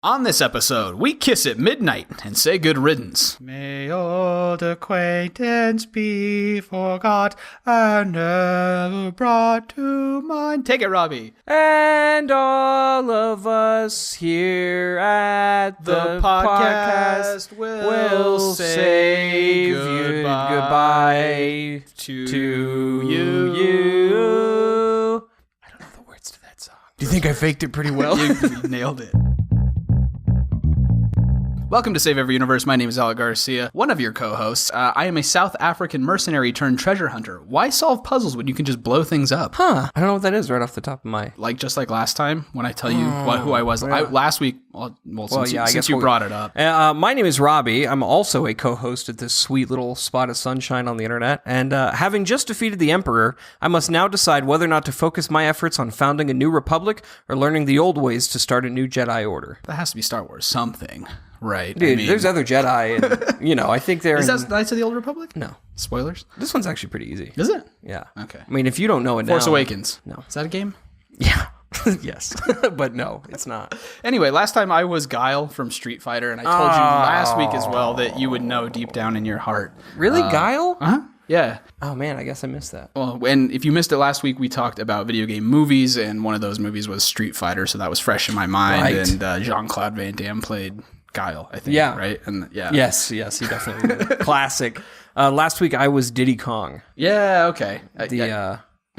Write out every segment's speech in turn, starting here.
On this episode, we kiss at midnight and say good riddance. May old acquaintance be forgot and never brought to mind. Take it, Robbie. And all of us here at the podcast will say goodbye to you. I don't know the words to that song. Do you think I faked it pretty well? You nailed it. Welcome to Save Every Universe. My name is Alec Garcia, one of your co-hosts. I am a South African mercenary turned treasure hunter. Why solve puzzles when you can just blow things up? I don't know what that is right off the top of my... Just like last time when I tell you who I was. Yeah. Last week, since you brought it up. My name is Robbie. I'm also a co-host at this sweet little spot of sunshine on the internet. And having just defeated the Emperor, I must now decide whether or not to focus my efforts on founding a new republic or learning the old ways to start a new Jedi Order. That has to be Star Wars something. Right. Dude, there's other Jedi, and, I think they're... Is that Knights of the Old Republic? No. Spoilers? This one's actually pretty easy. Is it? Yeah. Okay. I mean, if you don't know it Force now... Awakens. No. Is that a game? Yeah. Yes. But no, it's not. Anyway, last time I was Guile from Street Fighter, and I told you last week as well that you would know deep down in your heart. Really? Guile? Uh-huh. Yeah. Oh, man, I guess I missed that. Well, and if you missed it last week, we talked about video game movies, and one of those movies was Street Fighter, so that was fresh in my mind. Right. And Jean-Claude Van Damme played Guile, I think. Yeah. Right? And yeah. Yes, he definitely did. Classic. Last week, I was Diddy Kong. Yeah, okay. I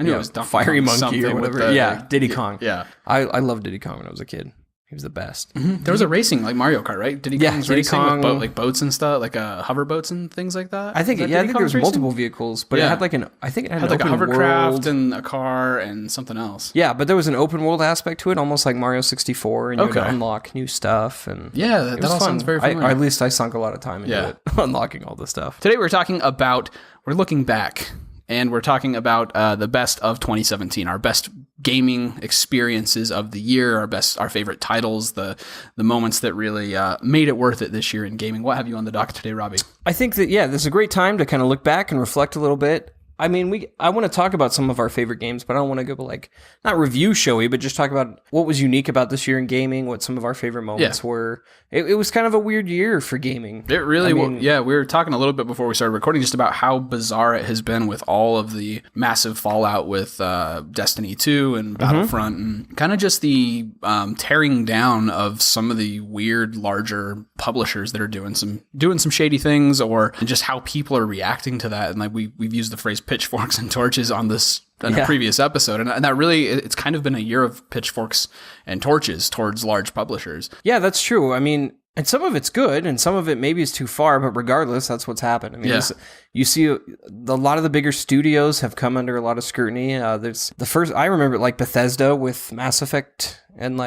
knew it was Donkey Fiery Kong Monkey something or with whatever. Diddy Kong. Yeah. I loved Diddy Kong when I was a kid. He was the best. Mm-hmm. There was a racing, like Mario Kart, right? Diddy Kong's Diddy racing Kong, with boats and stuff, like hover boats and things like that. I think there was multiple vehicles, but it had like an a hovercraft and a car and something else. Yeah, but there was an open world aspect to it, almost like Mario 64, and you would unlock new stuff. And yeah, that all sounds very familiar. At least I sunk a lot of time into it, unlocking all the stuff. Today we're looking back. And we're talking about the best of 2017, our best gaming experiences of the year, our favorite titles, the moments that really made it worth it this year in gaming. What have you on the docket today, Robbie? I think that, this is a great time to kind of look back and reflect a little bit. I mean, I want to talk about some of our favorite games, but I don't want to go not review showy, but just talk about what was unique about this year in gaming, what some of our favorite moments were. It was kind of a weird year for gaming. It really was. Yeah, we were talking a little bit before we started recording just about how bizarre it has been with all of the massive fallout with Destiny 2 and Battlefront and kind of just the tearing down of some of the weird, larger publishers that are doing some shady things and just how people are reacting to that. And we've used the phrase pitchforks and torches on this in a previous episode, and that really, it's kind of been a year of pitchforks and torches towards large publishers. Yeah, that's true. I mean, and some of it's good, and some of it maybe is too far, but regardless, that's what's happened. I mean, you see a lot of the bigger studios have come under a lot of scrutiny. There's I remember Bethesda with Mass Effect, and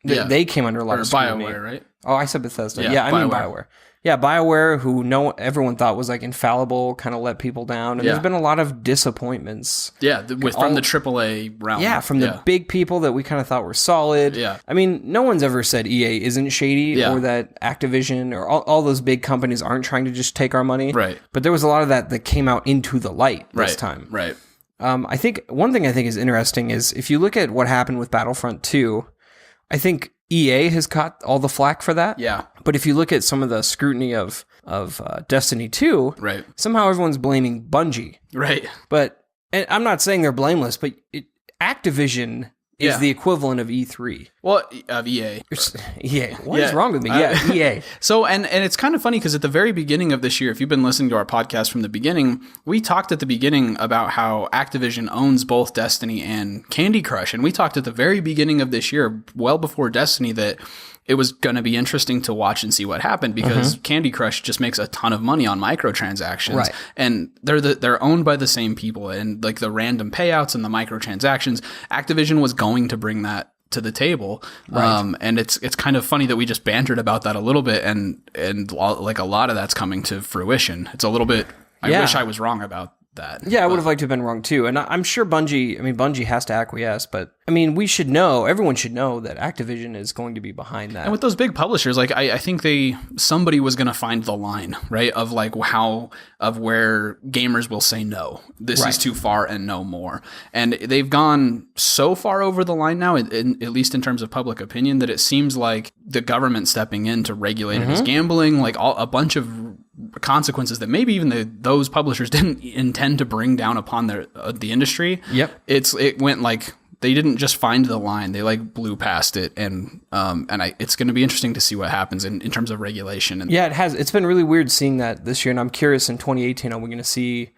they came under a lot of scrutiny. BioWare, right? Oh, I said Bethesda. Yeah, I mean BioWare. Yeah, BioWare, who everyone thought was infallible, kind of let people down. And there's been a lot of disappointments. Yeah, from the AAA realm. Yeah, from the big people that we kind of thought were solid. Yeah. I mean, no one's ever said EA isn't shady or that Activision or all those big companies aren't trying to just take our money. Right. But there was a lot of that came out into the light this time. Right. I think one thing I think is interesting is if you look at what happened with Battlefront 2, I think EA has caught all the flack for that. Yeah. But if you look at some of the scrutiny of Destiny 2, somehow everyone's blaming Bungie. Right. But and I'm not saying they're blameless, but Activision is the equivalent of E3. Well, of EA. EA. What is wrong with me? EA. So, and it's kind of funny because at the very beginning of this year, if you've been listening to our podcast from the beginning, we talked at the beginning about how Activision owns both Destiny and Candy Crush. And we talked at the very beginning of this year, well before Destiny, that it was going to be interesting to watch and see what happened because Candy Crush just makes a ton of money on microtransactions. Right. And they're owned by the same people, and the random payouts and the microtransactions, Activision was going to bring that to the table. Right. And it's kind of funny that we just bantered about that a little bit, and a lot of that's coming to fruition. It's a little bit, I wish I was wrong about that. Yeah, I would have liked to have been wrong too. And I'm sure Bungie has to acquiesce, but I mean, everyone should know that Activision is going to be behind that. And with those big publishers, like I think somebody was going to find the line, right? Of like of where gamers will say no, this is too far and no more. And they've gone so far over the line now, at least in terms of public opinion, that it seems like the government stepping in to regulate it as gambling, like a bunch of consequences that maybe even those publishers didn't intend to bring down upon the industry. Yep. It went like, they didn't just find the line; they like blew past it, and it's going to be interesting to see what happens in terms of regulation. And yeah, it has. It's been really weird seeing that this year, and I'm curious in 2018, are we going to see?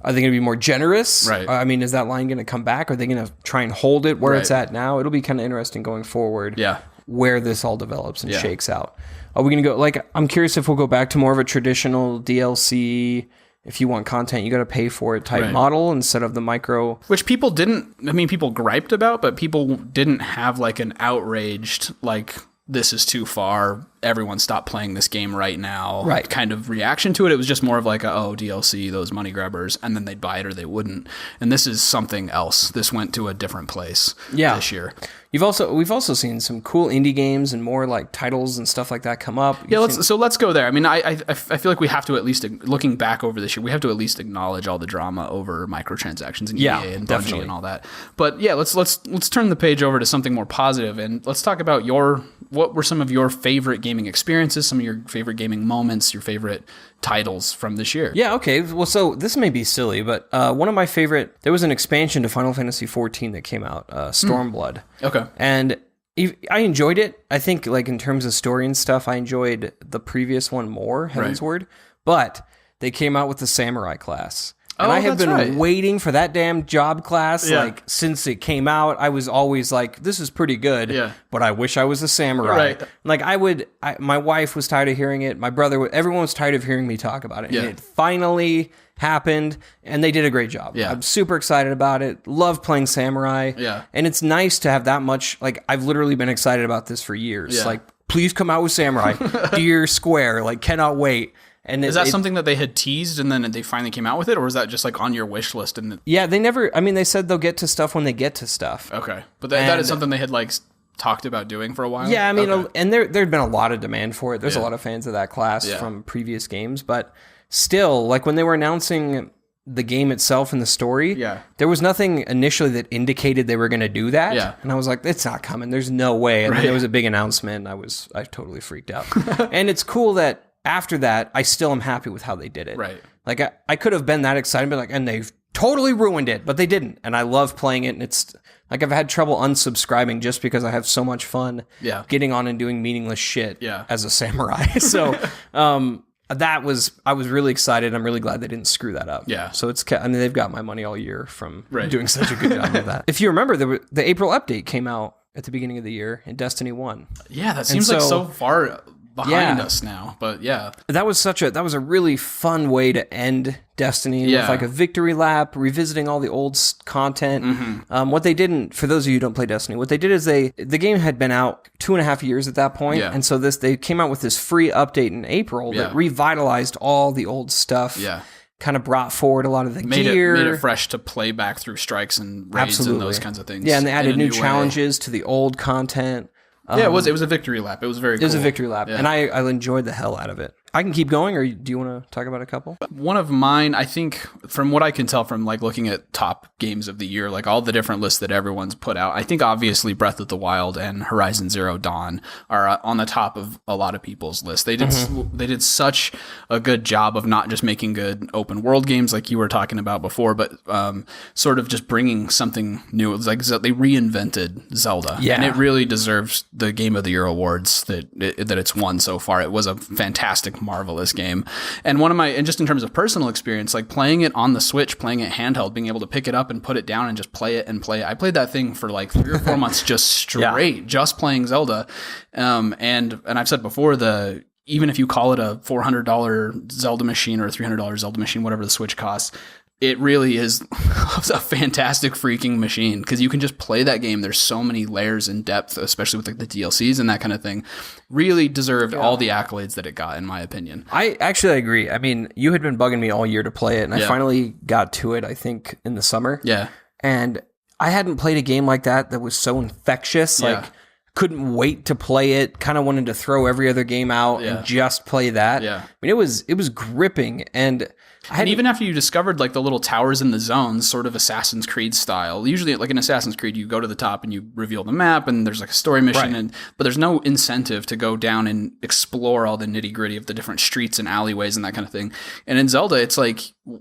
Are they going to be more generous? Right. I mean, is that line going to come back? Are they going to try and hold it where it's at now? It'll be kind of interesting going forward. Yeah. Where this all develops and shakes out. Are we going to go? Like, I'm curious if we'll go back to more of a traditional DLC. If you want content, you got to pay for it type model instead of the micro. Which people people griped about, but people didn't have like an outraged, like, this is too far, everyone stop playing this game right now kind of reaction to it. It was just more of like, DLC, those money grabbers, and then they'd buy it or they wouldn't. And this is something else. This went to a different place this year. We've also seen some cool indie games and more like titles and stuff like that come up. Let's go there. I mean, I feel like we have to at least, looking back over this year, we have to at least acknowledge all the drama over microtransactions and EA and Bungie and all that. But yeah, let's turn the page over to something more positive, and let's talk about what were some of your favorite gaming experiences, some of your favorite gaming moments, your favorite titles from this year. Yeah, okay. Well, so this may be silly, but one of my favorite, there was an expansion to Final Fantasy XIV that came out, Stormblood. Okay. And I enjoyed it. I think, like, in terms of story and stuff, I enjoyed the previous one more, Heavensward. But they came out with the Samurai class. And I have been waiting for that damn job class, like, since it came out. I was always like, this is pretty good, but I wish I was a samurai. Right. Like, my wife was tired of hearing it. My brother, everyone was tired of hearing me talk about it. And it finally happened, and they did a great job. Yeah. I'm super excited about it. Love playing samurai. Yeah. And it's nice to have that much, like, I've literally been excited about this for years. Yeah. Like, please come out with samurai. Dear Square, like, cannot wait. And is that something that they had teased and then they finally came out with it, or is that just like on your wish list? Yeah, they never. I mean, they said they'll get to stuff when they get to stuff. Okay, but that is something they had like talked about doing for a while. Yeah, I mean, and there'd been a lot of demand for it. There's a lot of fans of that class from previous games, but still, like when they were announcing the game itself and the story, there was nothing initially that indicated they were going to do that. Yeah. And I was like, it's not coming. There's no way. And then there was a big announcement, and I totally freaked out. And it's cool that. After that, I still am happy with how they did it. Right. Like, I could have been that excited, but like, and they've totally ruined it, but they didn't. And I love playing it, and it's like I've had trouble unsubscribing just because I have so much fun getting on and doing meaningless shit as a samurai. So I was really excited. I'm really glad they didn't screw that up. Yeah. So they've got my money all year from doing such a good job of that. If you remember, the April update came out at the beginning of the year in Destiny 1. Yeah, that seems like so far behind us now, but that was a really fun way to end Destiny with like a victory lap, revisiting all the old content. Mm-hmm. What they didn't, for those of you who don't play Destiny, what they did is the game had been out 2.5 years at that point, and so they came out with this free update in April that revitalized all the old stuff. Yeah. Kind of brought forward a lot of the gear. Made it fresh to play back through strikes and raids and those kinds of things. Yeah, and they added new challenges to the old content. It was a victory lap. It was very cool. It was a victory lap, and I enjoyed the hell out of it. I can keep going, or do you want to talk about a couple? One of mine, I think, from what I can tell from like looking at top games of the year, like all the different lists that everyone's put out, I think obviously Breath of the Wild and Horizon Zero Dawn are on the top of a lot of people's lists. They did such a good job of not just making good open world games like you were talking about before, but sort of just bringing something new. It was like they reinvented Zelda, and it really deserves the Game of the Year awards that it's won so far. It was a fantastic, marvelous game. And just in terms of personal experience, like playing it on the Switch, playing it handheld, being able to pick it up and put it down and just play it. I played that thing for like 3 or 4 months just straight, just playing Zelda. And I've said before, even if you call it a $400 Zelda machine or a $300 Zelda machine, whatever the Switch costs, it really is a fantastic freaking machine because you can just play that game. There's so many layers and depth, especially with like the DLCs and that kind of thing. Really deserved all the accolades that it got, in my opinion. I agree. I mean, you had been bugging me all year to play it, and I finally got to it, I think, in the summer. Yeah. And I hadn't played a game like that was so infectious. Like, couldn't wait to play it. Kind of wanted to throw every other game out and just play that. Yeah. I mean, it was gripping, and even after you discovered like the little towers in the zones, sort of Assassin's Creed style. Usually, like in Assassin's Creed, you go to the top and you reveal the map, and there's like a story mission, but there's no incentive to go down and explore all the nitty gritty of the different streets and alleyways and that kind of thing. And in Zelda, it's like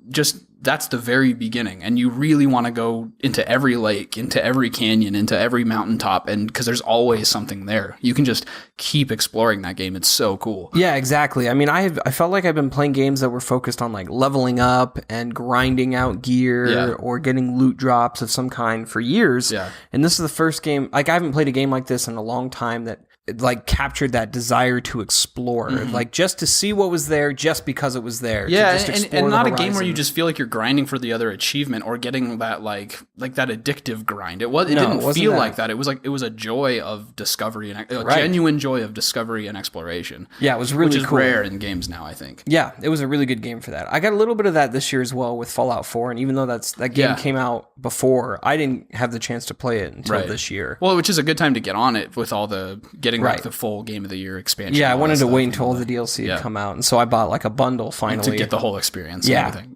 just that's the very beginning, and you really want to go into every lake, into every canyon, into every mountaintop, and because there's always something there, you can just keep exploring that game. It's so cool. Yeah, exactly. I mean, I felt like I've been playing games that were focused on like leveling up and grinding out gear or getting loot drops of some kind for years. Yeah. And this is the first game, like I haven't played a game like this in a long time that like captured that desire to explore, like just to see what was there, just because it was there. Yeah, and not a game where you just feel like you're grinding for the other achievement or getting that like that addictive grind. It didn't feel like that. It was a joy of discovery and a genuine joy of discovery and exploration. Yeah, it was really which is cool. rare in games now, I think. Yeah, it was a really good game for that. I got a little bit of that this year as well with Fallout 4, and even though that game came out before, I didn't have the chance to play it until this year. Well, which is a good time to get on it with all the getting like the full Game of the Year expansion. Yeah, I wanted to wait until all the DLC had come out, and so I bought like a bundle finally to get the whole experience. And everything.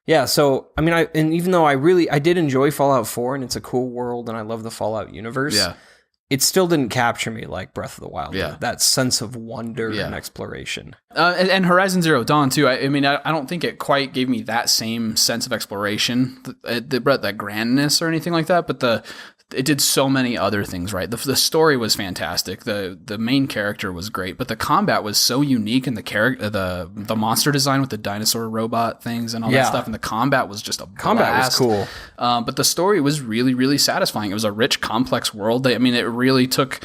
Yeah. So I mean, and even though I did enjoy Fallout 4, and it's a cool world, and I love the Fallout universe. Yeah. It still didn't capture me like Breath of the Wild. Yeah. That sense of wonder and exploration. And Horizon Zero Dawn too. I mean, I don't think it quite gave me that same sense of exploration, that grandness or anything like that. But it did so many other things right. The story was fantastic. The main character was great, but the combat was so unique, and the monster design with the dinosaur robot things and all that stuff, and the combat was just a blast. Combat was cool. But the story was really, really satisfying. It was a rich, complex world. It really took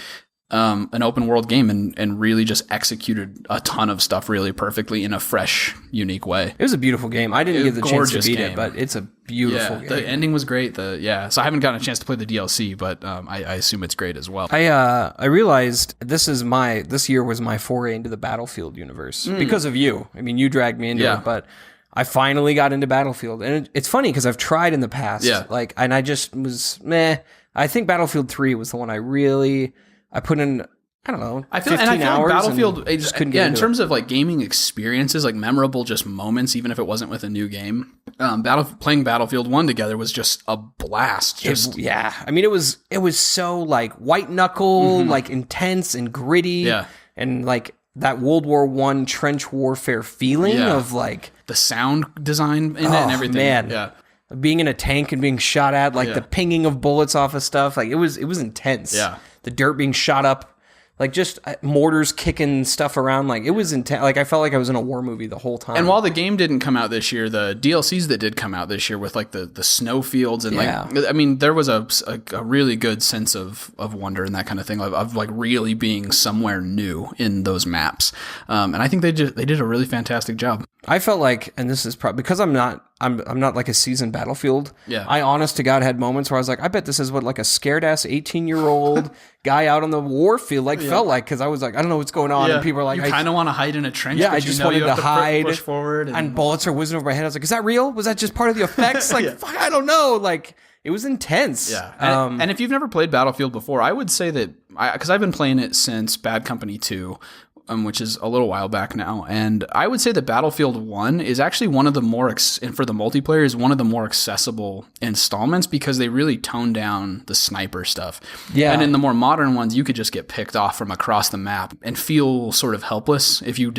an open world game and really just executed a ton of stuff really perfectly in a fresh, unique way. It was a beautiful game. I didn't get the chance to beat it, but it's a beautiful game. The ending was great. So I haven't gotten a chance to play the DLC, but I assume it's great as well. I realized this year was my foray into the Battlefield universe because of you. I mean, you dragged me into it, but I finally got into Battlefield, and it's funny because I've tried in the past, and I just was meh. I think Battlefield 3 was the one I put in, I don't know, 15 hours. Like Battlefield, just couldn't get into it. Terms of like gaming experiences, like memorable just moments, even if it wasn't with a new game. Playing Battlefield 1 together was just a blast. I mean, it was so like white knuckle, like intense and gritty, and like that World War I trench warfare feeling of like the sound design in it and everything. Man. Being in a tank and being shot at, like the pinging of bullets off of stuff, like it was intense. Yeah. The dirt being shot up, like just mortars kicking stuff around, like it was intense. Like I felt like I was in a war movie the whole time. And while the game didn't come out this year, the DLCs that did come out this year with like the snow fields and I mean, there was a really good sense of wonder and that kind of thing, of like really being somewhere new in those maps. And I think they did a really fantastic job. I felt like, and this is probably because I'm not like a seasoned Battlefield. Yeah. I honest to God had moments where I was like, I bet this is what like a scared ass 18-year-old guy out on the war field felt like, because I was like, I don't know what's going on, and people are like, you kind of want to hide in a trench. Yeah, I just wanted to hide, push forward, and bullets are whizzing over my head. I was like, is that real? Was that just part of the effects? Like, fuck, I don't know. Like, it was intense. Yeah. And if you've never played Battlefield before, I would say that because I've been playing it since Bad Company 2. Which is a little while back now. And I would say that Battlefield 1 is actually one of the more, and for the multiplayer, is one of the more accessible installments because they really tone down the sniper stuff. Yeah. And in the more modern ones, you could just get picked off from across the map and feel sort of helpless if you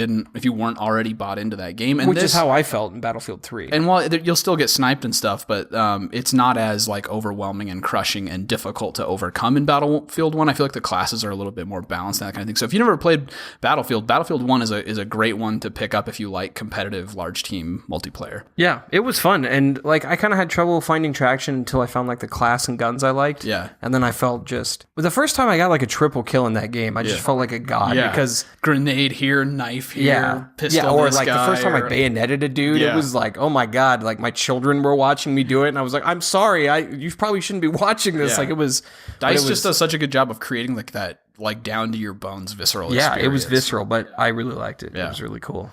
weren't already bought into that game. And which is how I felt in Battlefield 3. And while you'll still get sniped and stuff, but it's not as like overwhelming and crushing and difficult to overcome in Battlefield 1. I feel like the classes are a little bit more balanced and that kind of thing. So if you never played Battlefield, Battlefield. Battlefield 1 is a great one to pick up if you like competitive large team multiplayer. Yeah, it was fun. And like I kind of had trouble finding traction until I found like the class and guns I liked. Yeah. And then I felt but the first time I got like a triple kill in that game, I just felt like a god because grenade here, knife here, pistol. Or this like guy, the first time I bayoneted a dude, it was like, oh my god, like my children were watching me do it, and I was like, I'm sorry, you probably shouldn't be watching this. Like it was. DICE just does such a good job of creating like that, like down to your bones, visceral. Yeah, experience. it was visceral, but I really liked it. Yeah. It was really cool.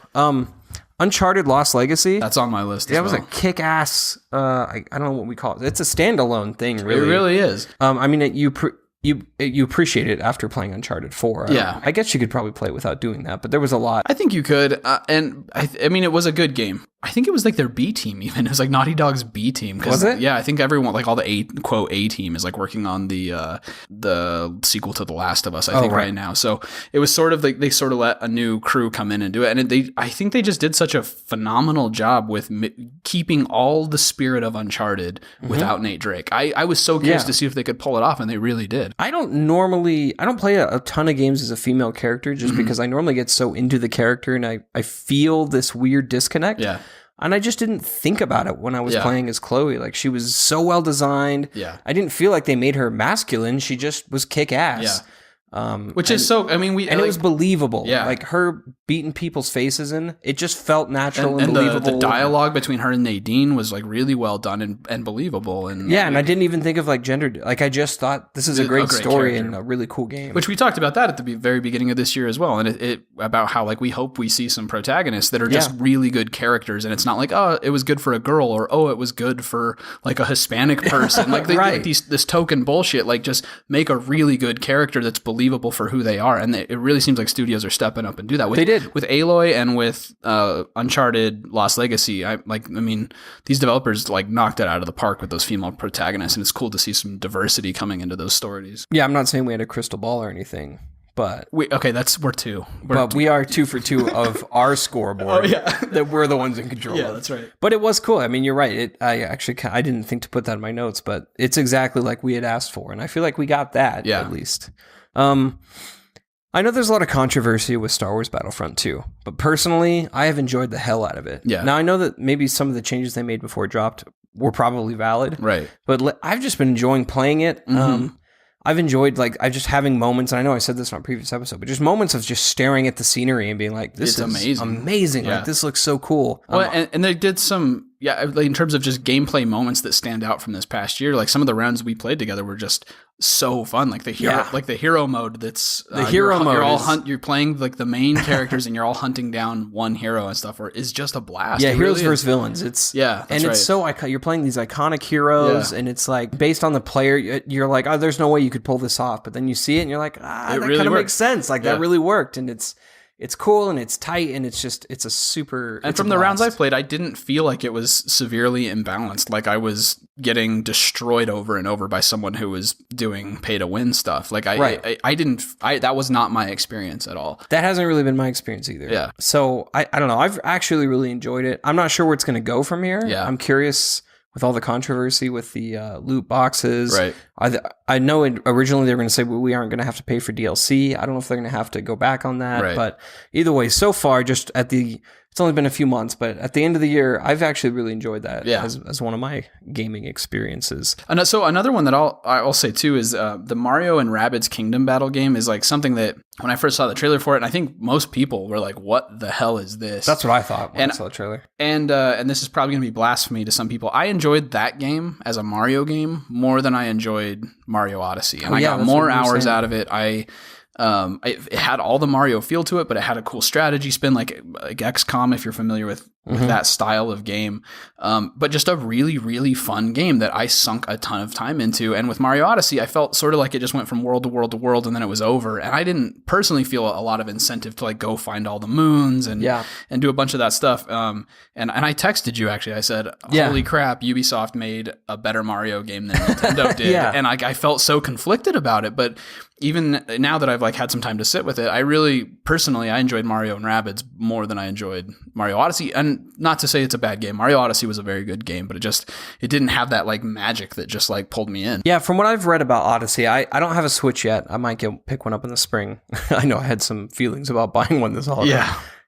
Uncharted Lost Legacy. That's on my list. That was a kick-ass. I don't know what we call it. It's a standalone thing, really. It really is. I mean, you appreciate it after playing Uncharted 4. I guess you could probably play it without doing that, but there was a lot. I think you could, and I mean, it was a good game. I think it was like their B team even. It was like Naughty Dog's B team. Was it? Yeah, I think everyone, like all the A team is like working on the sequel to The Last of Us, I think right now. So it was sort of like they sort of let a new crew come in and do it. And I think they just did such a phenomenal job with keeping all the spirit of Uncharted without Nate Drake. I was so curious to see if they could pull it off, and they really did. I don't play a ton of games as a female character just because I normally get so into the character and I feel this weird disconnect. Yeah. And I just didn't think about it when I was playing as Chloe. Like, she was so well designed. Yeah. I didn't feel like they made her masculine. She just was kick ass. Yeah. Which is so, I mean, it was believable. Yeah. Like her beating people's faces in, it just felt natural and believable. The dialogue between her and Nadine was like really well done and believable. And and I didn't even think of like gender. Like I just thought this is a great story character. And a really cool game. Which we talked about that at the very beginning of this year as well. And it about how like we hope we see some protagonists that are just really good characters. And it's not like, oh, it was good for a girl, or oh, it was good for like a Hispanic person. Like they like this token bullshit. Like just make a really good character that's believable for who they are. And it really seems like studios are stepping up and do that. They did. With Aloy and with Uncharted Lost Legacy. I mean, these developers like knocked it out of the park with those female protagonists, and it's cool to see some diversity coming into those stories. Yeah, I'm not saying we had a crystal ball or anything, but we're two. We are 2 for 2 of our scoreboard. That we're the ones in control. Yeah, that's right. But it was cool. I mean, you're right. I didn't think to put that in my notes, but it's exactly like we had asked for, and I feel like we got that at least. I know there's a lot of controversy with Star Wars Battlefront 2, but personally, I have enjoyed the hell out of it. Yeah. Now, I know that maybe some of the changes they made before it dropped were probably valid. Right. But I've just been enjoying playing it. I've enjoyed, like, I just having moments, and I know I said this on a previous episode, but just moments of just staring at the scenery and being like, this is amazing. Yeah. Like, this looks so cool. Well, and they did some, like, in terms of just gameplay moments that stand out from this past year, like some of the rounds we played together were just so fun. Like the hero mode that's the hero mode. You're playing like the main characters and you're all hunting down one hero and stuff, is just a blast. Yeah, heroes versus villains. It's it's so you're playing these iconic heroes, and it's like based on the player, you're like, oh, there's no way you could pull this off, but then you see it and you're like, that really kind of makes sense. Like that really worked, and it's cool and it's tight and it's a super. And from the rounds I've played, I didn't feel like it was severely imbalanced. Like I was getting destroyed over and over by someone who was doing pay to win stuff. Like I didn't. That was not my experience at all. That hasn't really been my experience either. Yeah. So I don't know. I've actually really enjoyed it. I'm not sure where it's going to go from here. Yeah. I'm curious. With all the controversy with the loot boxes, right? I know originally they were going to say we aren't going to have to pay for DLC. I don't know if they're going to have to go back on that, right. But either way, so far, just it's only been a few months, but at the end of the year, I've actually really enjoyed that as one of my gaming experiences. And so another one that I'll say too is the Mario and Rabbids Kingdom Battle game is like something that when I first saw the trailer for it, and I think most people were like, "What the hell is this?" That's what I thought when I saw the trailer. And this is probably going to be blasphemy to some people. I enjoyed that game as a Mario game more than I enjoyed Mario Odyssey, and I got more hours out of it. It had all the Mario feel to it, but it had a cool strategy spin, like XCOM, if you're familiar with that style of game. But just a really, really fun game that I sunk a ton of time into. And with Mario Odyssey, I felt sort of like it just went from world to world to world, and then it was over. And I didn't personally feel a lot of incentive to like go find all the moons and do a bunch of that stuff. And I texted you actually. I said, "Holy crap! Ubisoft made a better Mario game than Nintendo did." And I felt so conflicted about it, but even now that I've like had some time to sit with it, I really personally I enjoyed Mario and Rabbids more than I enjoyed Mario Odyssey. And not to say it's a bad game. Mario Odyssey was a very good game, but it didn't have that like magic that just like pulled me in. Yeah, from what I've read about Odyssey, I don't have a Switch yet. I might pick one up in the spring. I know I had some feelings about buying one this holiday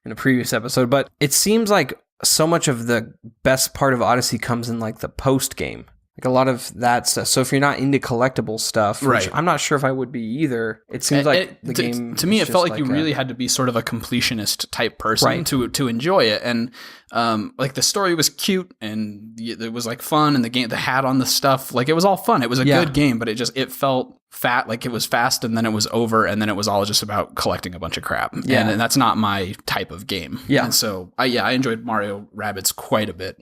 in a previous episode, but it seems like so much of the best part of Odyssey comes in like the post game. Like a lot of that stuff. So if you're not into collectible stuff, which I'm not sure if I would be either, it seems like the game... To me, it felt like you really had to be sort of a completionist type person to enjoy it. And like the story was cute and it was like fun, and the hat on the stuff, like it was all fun. It was a good game, but it felt fat, like it was fast and then it was over and then it was all just about collecting a bunch of crap. Yeah. And that's not my type of game. Yeah. And so I enjoyed Mario Rabbids quite a bit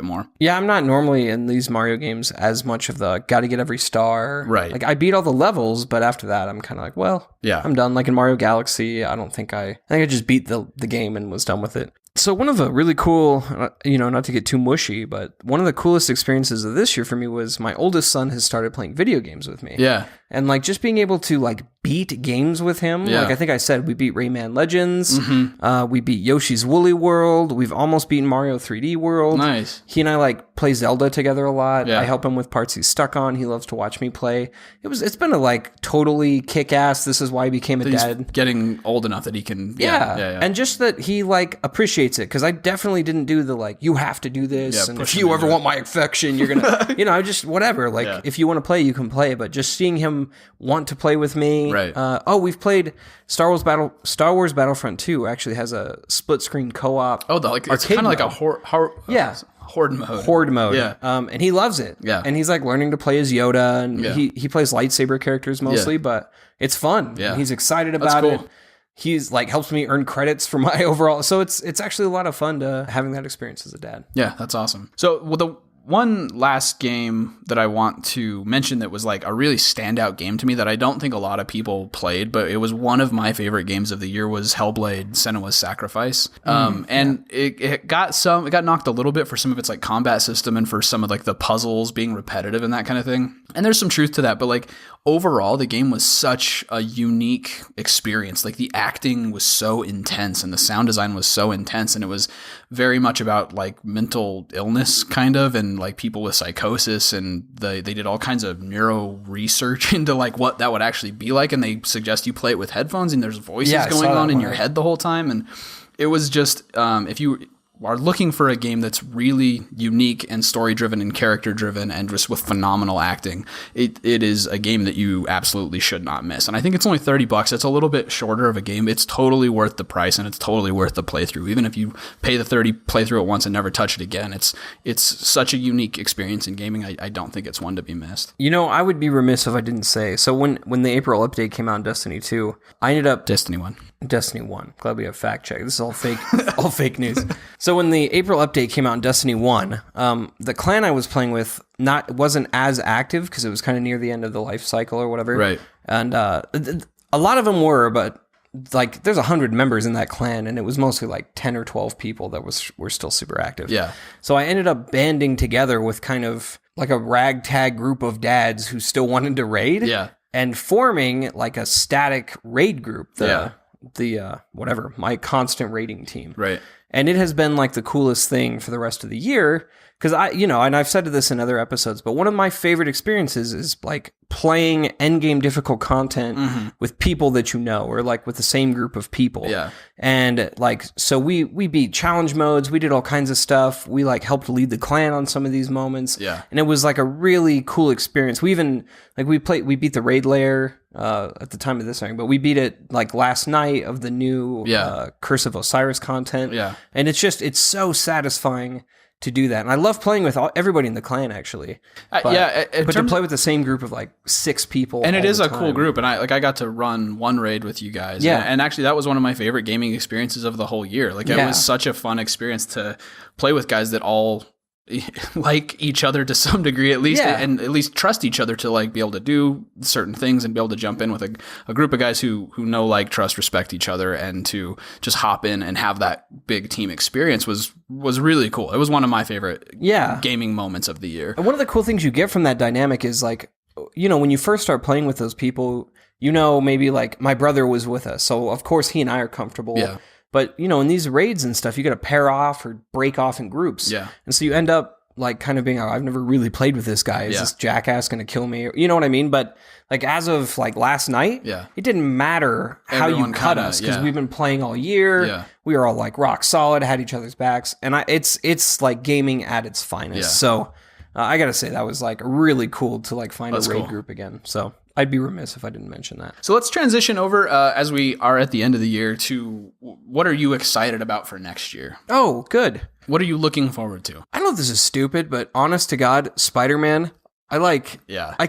more. Yeah, I'm not normally in these Mario games as much of the gotta get every star. Right. Like I beat all the levels, but after that I'm kind of like, well, I'm done. Like in Mario Galaxy, I think I just beat the game and was done with it. So one of the really cool, not to get too mushy, but one of the coolest experiences of this year for me was my oldest son has started playing video games with me. Yeah. And like just being able to like beat games with him. Yeah. Like I think I said, we beat Rayman Legends. Mm-hmm. We beat Yoshi's Woolly World. We've almost beaten Mario 3D World. Nice. He and I like play Zelda together a lot. Yeah. I help him with parts he's stuck on. He loves to watch me play. It's been a like totally kick ass. This is why he became a dad. He's getting old enough that he can. Yeah. And just that he like appreciates it. Cause I definitely didn't do the like, you have to do this. And if you ever want my affection, you're going to, I just whatever. Like if you want to play, you can play. But just seeing him want to play with me. Right. We've played Star Wars Battlefront 2 actually has a split screen co-op. Oh, it's kind of like a horde mode. Yeah. And he loves it. Yeah. And he's like learning to play as Yoda, and he plays lightsaber characters mostly, but it's fun. Yeah. He's excited about it. He's like helps me earn credits for my overall. So it's actually a lot of fun to having that experience as a dad. Yeah, that's awesome. So the one last game that I want to mention that was like a really standout game to me that I don't think a lot of people played, but it was one of my favorite games of the year was Hellblade: Senua's Sacrifice. It got knocked a little bit for some of its like combat system and for some of like the puzzles being repetitive and that kind of thing. And there's some truth to that, but like overall the game was such a unique experience. Like the acting was so intense and the sound design was so intense, and it was very much about like mental illness kind of, and like people with psychosis, and they did all kinds of neuro research into like what that would actually be like, and they suggest you play it with headphones and there's voices going on in your head the whole time. And it was just if you are looking for a game that's really unique and story driven and character driven and just with phenomenal acting, it is a game that you absolutely should not miss. And I think it's only $30. It's a little bit shorter of a game. It's totally worth the price, and it's totally worth the playthrough. Even if you pay the $30, play through it once and never touch it again, it's such a unique experience in gaming. I don't think it's one to be missed. I would be remiss if I didn't say, so when the April update came out in Destiny 2, I ended up... Destiny 1. Glad we have fact check. This is all fake, all fake news. So when the April update came out in Destiny 1, the clan I was playing with wasn't as active because it was kind of near the end of the life cycle or whatever. Right. And a lot of them were, but like there's 100 members in that clan, and it was mostly like 10 or 12 people that were still super active. Yeah. So I ended up banding together with kind of like a ragtag group of dads who still wanted to raid. Yeah. And forming like a static raid group. My constant raiding team. Right. And it has been like the coolest thing for the rest of the year. Because and I've said this in other episodes, but one of my favorite experiences is like playing endgame difficult content with people that or like with the same group of people. Yeah. And like, so we beat challenge modes. We did all kinds of stuff. We like helped lead the clan on some of these moments. Yeah. And it was like a really cool experience. We even like we beat the raid layer at the time of this thing, but we beat it like last night of the new Curse of Osiris content. Yeah. And it's so satisfying to do that. And I love playing with everybody in the clan, actually. But to play with the same group of like 6 people. And it is a cool group. And I got to run one raid with you guys. Yeah. And actually that was one of my favorite gaming experiences of the whole year. Like it was such a fun experience to play with guys that all like each other to some degree at least, and at least trust each other to like be able to do certain things and be able to jump in with a group of guys who know, like, trust, respect each other, and to just hop in and have that big team experience was really cool. It was one of my favorite gaming moments of the year. And one of the cool things you get from that dynamic is like, when you first start playing with those people, maybe like my brother was with us, so of course he and I are comfortable. Yeah. But in these raids and stuff, you got to pair off or break off in groups. Yeah. And so you end up like kind of being, I've never really played with this guy. Is this jackass going to kill me? You know what I mean? But like as of like last night, it didn't matter how Everyone you cut kinda, us because we've been playing all year. Yeah. We were all like rock solid, had each other's backs, and it's like gaming at its finest. Yeah. So I gotta say that was like really cool to like find a raid cool. group again. So I'd be remiss if I didn't mention that. So let's transition over as we are at the end of the year to what are you excited about for next year? Oh, good. What are you looking forward to? I know this is stupid, but honest to God, Spider-Man, I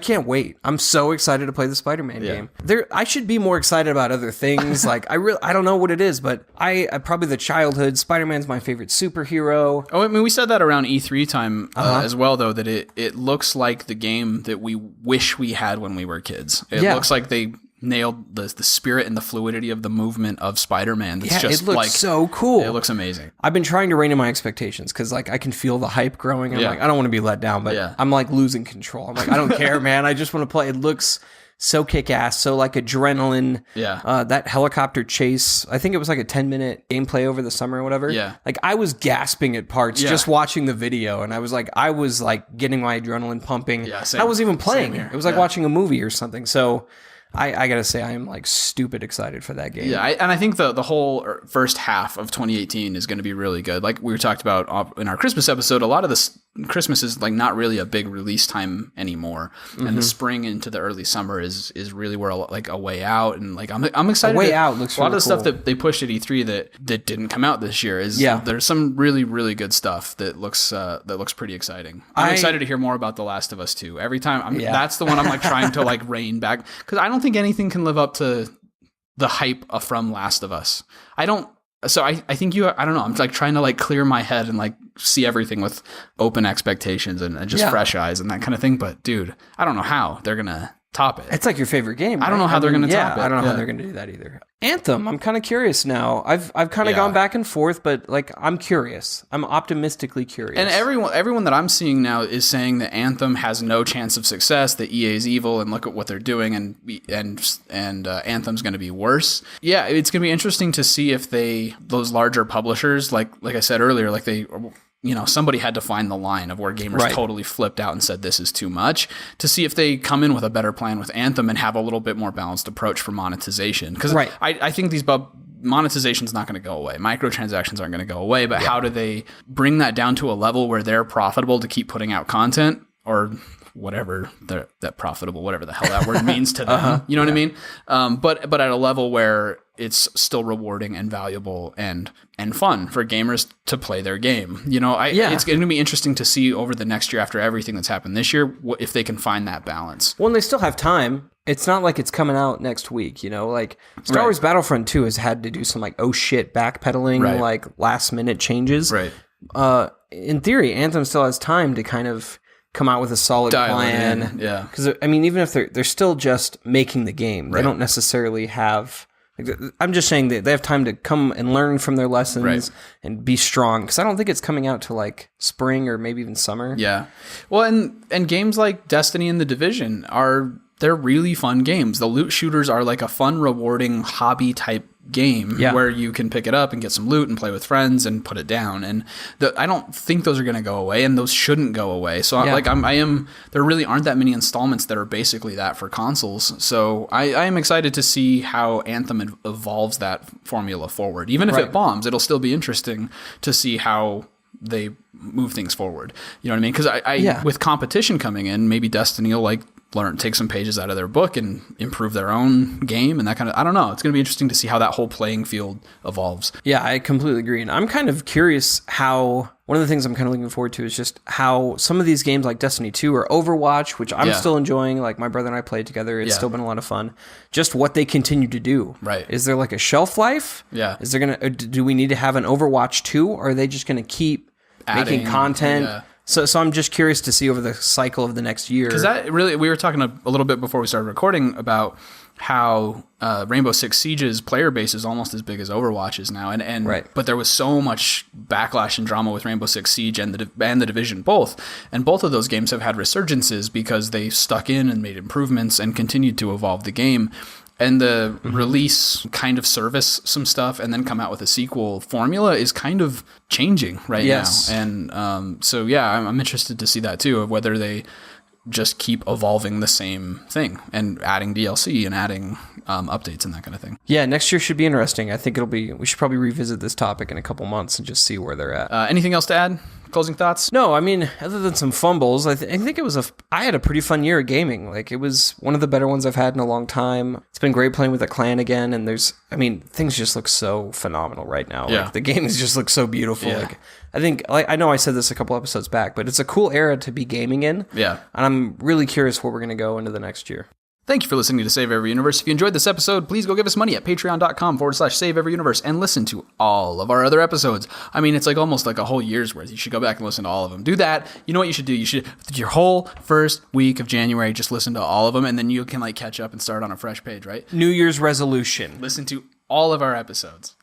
can't wait. I'm so excited to play the Spider-Man game. I should be more excited about other things. Like I don't know what it is, but I probably the childhood. Spider-Man's my favorite superhero. Oh, I mean, we said that around E3 time as well, though, that it looks like the game that we wish we had when we were kids. It looks like they nailed the spirit and the fluidity of the movement of Spider-Man. It's just it looks like so cool. It looks amazing. I've been trying to rein in my expectations because like I can feel the hype growing. I'm like, I don't want to be let down, but I'm like losing control. I'm like, I don't care, man. I just want to play. It looks so kick-ass, so like adrenaline. Yeah. That helicopter chase, I think it was like a 10-minute gameplay over the summer or whatever. Yeah. Like I was gasping at parts just watching the video, and I was like getting my adrenaline pumping. Yeah, same. I wasn't even playing. Same here. It was like watching a movie or something. So I gotta say, I am like stupid excited for that game. Yeah, I think the whole first half of 2018 is going to be really good. Like we talked about in our Christmas episode, a lot of this Christmas is like not really a big release time anymore, and the spring into the early summer is really where like A Way Out, and like I'm excited. A Way Out looks a lot really of the cool. stuff that they pushed at E3 that didn't come out this year is there's some really really good stuff that looks pretty exciting. I'm excited to hear more about The Last of Us 2. Every time that's the one I'm like trying to like rein back because I don't think anything can live up to the hype from Last of Us. I don't. So I think I don't know. I'm like trying to like clear my head and like see everything with open expectations and just fresh eyes and that kind of thing. But dude, I don't know how they're gonna top it. It's like your favorite game. I don't know how they're going to top it. I don't know how they're going to do that either. Anthem, I'm kind of curious now. I've kind of gone back and forth, but like I'm curious. I'm optimistically curious. And everyone that I'm seeing now is saying that Anthem has no chance of success. That EA's evil, and look at what they're doing, and Anthem's going to be worse. Yeah, it's going to be interesting to see if those larger publishers, like I said earlier, like they. Somebody had to find the line of where gamers totally flipped out and said this is too much, to see if they come in with a better plan with Anthem and have a little bit more balanced approach for monetization. Because I think monetization's not going to go away. Microtransactions aren't going to go away, but how do they bring that down to a level where they're profitable to keep putting out content or whatever that profitable, whatever the hell that word means to them. You know what I mean? But at a level where it's still rewarding and valuable and fun for gamers to play their game. It's going to be interesting to see over the next year after everything that's happened this year, if they can find that balance. Well, and they still have time. It's not like it's coming out next week, like Star Wars Battlefront 2 has had to do some like, oh shit, backpedaling, like last minute changes. Right. In theory, Anthem still has time to kind of come out with a solid plan. Yeah. Because I mean, even if they're still just making the game, they don't necessarily have. I'm just saying that they have time to come and learn from their lessons and be strong. Because I don't think it's coming out to like spring or maybe even summer. Yeah. Well, and games like Destiny and The Division they're really fun games. The loot shooters are like a fun, rewarding hobby type game where you can pick it up and get some loot and play with friends and put it down. And I don't think those are going to go away, and those shouldn't go away. So there really aren't that many installments that are basically that for consoles. So I am excited to see how Anthem evolves that formula forward. Even if it bombs, it'll still be interesting to see how they move things forward. You know what I mean? Because with competition coming in, maybe Destiny will take some pages out of their book and improve their own game and that kind of, I don't know. It's going to be interesting to see how that whole playing field evolves. Yeah, I completely agree. And I'm kind of curious how, one of the things I'm kind of looking forward to is just how some of these games like Destiny 2 or Overwatch, which I'm still enjoying, like my brother and I played together. It's still been a lot of fun. Just what they continue to do. Right. Is there like a shelf life? Yeah. Is there do we need to have an Overwatch 2, or are they just going to keep making content? Yeah. So I'm just curious to see over the cycle of the next year. Because that really, we were talking a little bit before we started recording about how Rainbow Six Siege's player base is almost as big as Overwatch's now, and Right. But there was so much backlash and drama with Rainbow Six Siege and the Division both, and both of those games have had resurgences because they stuck in and made improvements and continued to evolve the game. And the release kind of service some stuff and then come out with a sequel formula is kind of changing right now. And so, yeah, I'm interested to see that too, of whether they just keep evolving the same thing and adding DLC and adding updates and that kind of thing. Yeah, next year should be interesting. I think we should probably revisit this topic in a couple months and just see where they're at. Anything else to add? Closing thoughts? No, I mean, other than some fumbles, I think I had a pretty fun year of gaming. Like, it was one of the better ones I've had in a long time. It's been great playing with the clan again, and things just look so phenomenal right now. Yeah. Like, the games just look so beautiful. Yeah. Like, I think, I know I said this a couple episodes back, but it's a cool era to be gaming in. Yeah. And I'm really curious where we're going to go into the next year. Thank you for listening to Save Every Universe. If you enjoyed this episode, please go give us money at patreon.com/SaveEveryUniverse and listen to all of our other episodes. I mean, it's like almost like a whole year's worth. You should go back and listen to all of them. Do that. You know what you should do? You should, your whole first week of January, just listen to all of them, and then you can like catch up and start on a fresh page, right? New Year's resolution. Listen to all of our episodes.